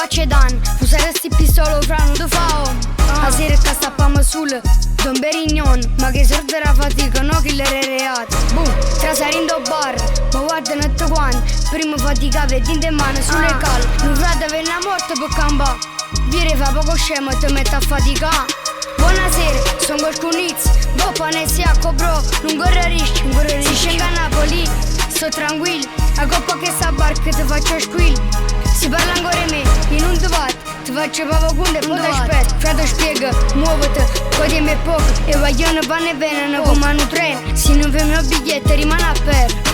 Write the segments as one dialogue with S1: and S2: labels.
S1: facce dan. Tu saresti pistolo fra non te fa om. A sera che stappamo sul Don Berignon. Ma che sorte la fatica, no killer è reato. Boom, trasarindo bar, ma guarda non te quanto. Prima fatica vedendo in mano sulle calle. Un frate venne a morte per cambà. Viene fa poco scemo e ti mette a fatica. Buonasera, sono qualcunizio. Dopo ne si bro, non corre rischio. Si scende a Napoli, sto tranquillo. A coppa che sta barca ti faccio squillo. Si parla ancora di me, io non ti vado. Ti faccio pavocunde e poi ti aspetto. Frate spiega, muoviti, poi tempo è poco. E vogliono panne e veneno come un treno. Se non fai il mio biglietto rimane aperto.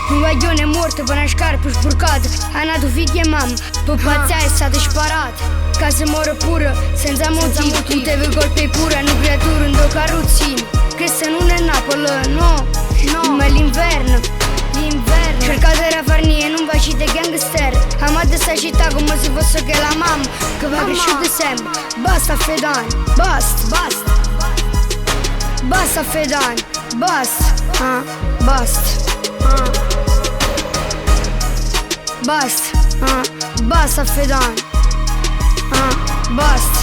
S1: Un guaglione è morto per una scarpa sporcata. Ha nato figli e mamma, per pazzia è stato sparato. Casa muore pure, senza motivo. Tutte le colpe pure, hanno creature in due carrozzine. Questa non è Napoli, no, ma è l'inverno. Cercate di far niente, non facite gangster. Amate sta città come se fosse che la mamma che va cresciuta sempre. Basta Fedan, basta. Basta Fedan, basta. Basta Fedan, basta.